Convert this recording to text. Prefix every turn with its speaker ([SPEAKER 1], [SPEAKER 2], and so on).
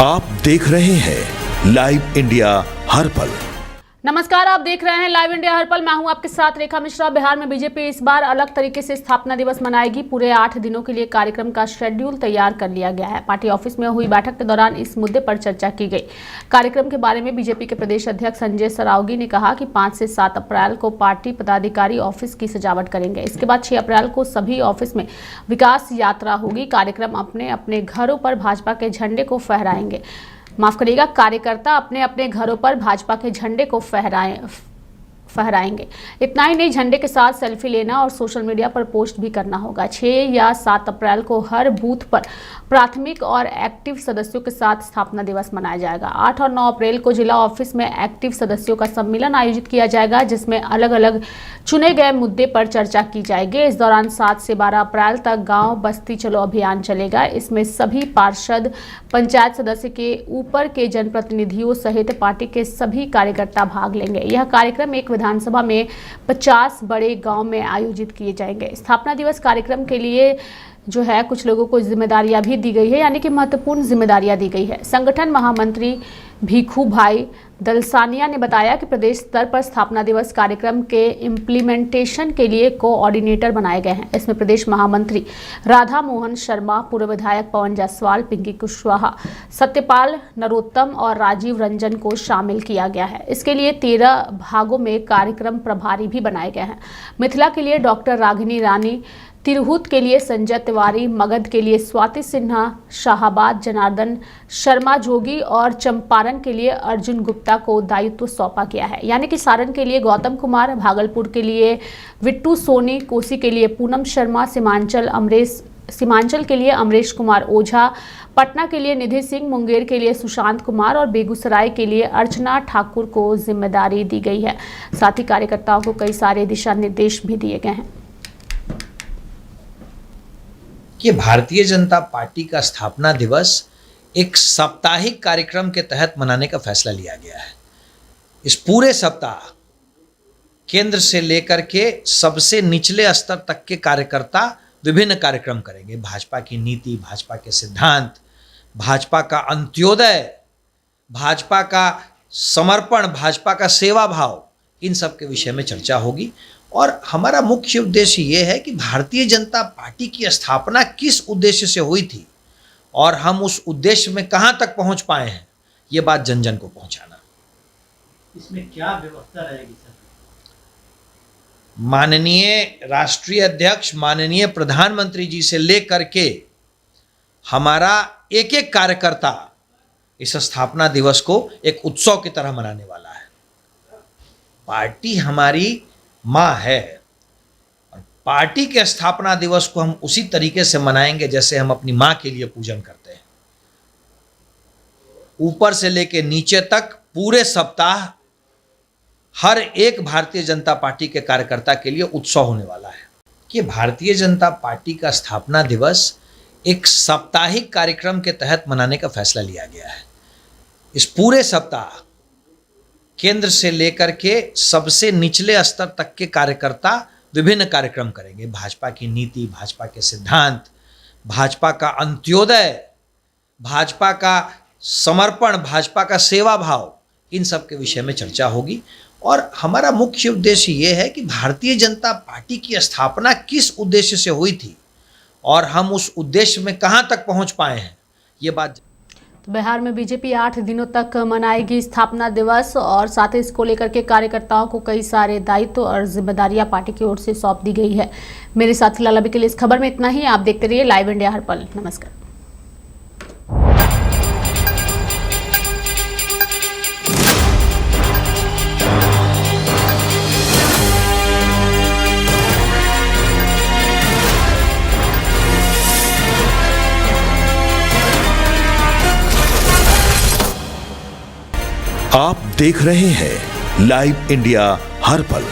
[SPEAKER 1] आप देख रहे हैं लाइव इंडिया हर पल।
[SPEAKER 2] नमस्कार, आप देख रहे हैं लाइव इंडिया हर पल। मैं हूं आपके साथ रेखा मिश्रा। बिहार में बीजेपी इस बार अलग तरीके से स्थापना दिवस मनाएगी। पूरे 8 दिनों के लिए कार्यक्रम का शेड्यूल तैयार कर लिया गया है। पार्टी ऑफिस में हुई बैठक के दौरान इस मुद्दे पर चर्चा की गई। कार्यक्रम के बारे में बीजेपी के प्रदेश अध्यक्ष संजय सरावगी ने कहा कि 5 से 7 अप्रैल को पार्टी पदाधिकारी ऑफिस की सजावट करेंगे। इसके बाद 6 अप्रैल को सभी ऑफिस में विकास यात्रा होगी। कार्यक्रम अपने अपने घरों पर भाजपा के झंडे को फहराएंगे। कार्यकर्ता अपने अपने घरों पर भाजपा के झंडे को फहराएंगे। इतना ही नहीं, झंडे के साथ सेल्फी लेना और सोशल मीडिया पर पोस्ट भी करना होगा। 6 या 7 अप्रैल को हर बूथ पर प्राथमिक और एक्टिव सदस्यों के साथ स्थापना दिवस मनाया जाएगा। 8 और 9 अप्रैल को जिला ऑफिस में एक्टिव सदस्यों का सम्मेलन आयोजित किया जाएगा, जिसमें अलग अलग चुने गए मुद्दे पर चर्चा की जाएगी। इस दौरान 7 से 12 अप्रैल तक गांव बस्ती चलो अभियान चलेगा। इसमें सभी पार्षद, पंचायत सदस्य के ऊपर के जनप्रतिनिधियों सहित पार्टी के सभी कार्यकर्ता भाग लेंगे। यह कार्यक्रम एक विधानसभा में 50 बड़े गांव में आयोजित किए जाएंगे। स्थापना दिवस कार्यक्रम के लिए जो है कुछ लोगों को जिम्मेदारियां भी दी गई है, यानी कि महत्वपूर्ण जिम्मेदारियां दी गई है। संगठन महामंत्री भीखू भाई दलसानिया ने बताया कि प्रदेश स्तर पर स्थापना दिवस कार्यक्रम के इम्प्लीमेंटेशन के लिए कोऑर्डिनेटर बनाए गए हैं। इसमें प्रदेश महामंत्री राधा मोहन शर्मा, पूर्व विधायक पवन जायसवाल, पिंकी कुशवाहा, सत्यपाल नरोत्तम और राजीव रंजन को शामिल किया गया है। इसके लिए 13 भागों में कार्यक्रम प्रभारी भी बनाए गए हैं। मिथिला के लिए डॉक्टर रागिनी रानी, तिरहुत के लिए संजय तिवारी, मगध के लिए स्वाति सिन्हा, शाहाबाद जनार्दन शर्मा जोगी और चंपारण के लिए अर्जुन गुप्ता को दायित्व सौंपा गया है। यानी कि सारण के लिए गौतम कुमार, भागलपुर के लिए विट्टू सोनी, कोसी के लिए पूनम शर्मा, सीमांचल के लिए अमरेश कुमार ओझा, पटना के लिए निधि सिंह, मुंगेर के लिए सुशांत कुमार और बेगूसराय के लिए अर्चना ठाकुर को जिम्मेदारी दी गई है। साथ ही कार्यकर्ताओं को कई सारे दिशा निर्देश भी दिए गए हैं।
[SPEAKER 3] कि भारतीय जनता पार्टी का स्थापना दिवस एक साप्ताहिक कार्यक्रम के तहत मनाने का फैसला लिया गया है। इस पूरे सप्ताह केंद्र से लेकर के सबसे निचले स्तर तक के कार्यकर्ता विभिन्न कार्यक्रम करेंगे। भाजपा की नीति, भाजपा के सिद्धांत, भाजपा का अंत्योदय, भाजपा का समर्पण, भाजपा का सेवा भाव, इन सब के विषय में चर्चा होगी। और हमारा मुख्य उद्देश्य ये है कि भारतीय जनता पार्टी की स्थापना किस उद्देश्य से हुई थी और हम उस उद्देश्य में कहां तक पहुंच पाए हैं, ये बात जन जन को पहुंचाना।
[SPEAKER 4] इसमें क्या व्यवस्था रहेगी सर?
[SPEAKER 3] माननीय राष्ट्रीय अध्यक्ष, माननीय प्रधानमंत्री जी से लेकर के हमारा एक एक कार्यकर्ता इस स्थापना दिवस को एक उत्सव की तरह मनाने वाला है। पार्टी हमारी माँ है और पार्टी के स्थापना दिवस को हम उसी तरीके से मनाएंगे जैसे हम अपनी माँ के लिए पूजन करते हैं। ऊपर से लेकर नीचे तक पूरे सप्ताह हर एक भारतीय जनता पार्टी के कार्यकर्ता के लिए उत्सव होने वाला है। कि भारतीय जनता पार्टी का स्थापना दिवस एक साप्ताहिक कार्यक्रम के तहत मनाने का फैसला लिया गया है। इस पूरे सप्ताह केंद्र से लेकर के सबसे निचले स्तर तक के कार्यकर्ता विभिन्न कार्यक्रम करेंगे। भाजपा की नीति, भाजपा के सिद्धांत, भाजपा का अंत्योदय, भाजपा का समर्पण, भाजपा का सेवा भाव, इन सब के विषय में चर्चा होगी। और हमारा मुख्य उद्देश्य ये है कि भारतीय जनता पार्टी की स्थापना किस उद्देश्य से हुई थी और हम उस उद्देश्य में कहां तक पहुंच पाए हैं, ये बात।
[SPEAKER 2] तो बिहार में बीजेपी 8 दिनों तक मनाएगी स्थापना दिवस और साथ ही इसको लेकर के कार्यकर्ताओं को कई सारे दायित्व और जिम्मेदारियां पार्टी की ओर से सौंप दी गई है। मेरे साथी फिलहाल अभी के लिए इस खबर में इतना ही। आप देखते रहिए लाइव इंडिया हर पल। नमस्कार।
[SPEAKER 1] आप देख रहे हैं लाइव इंडिया हर पल।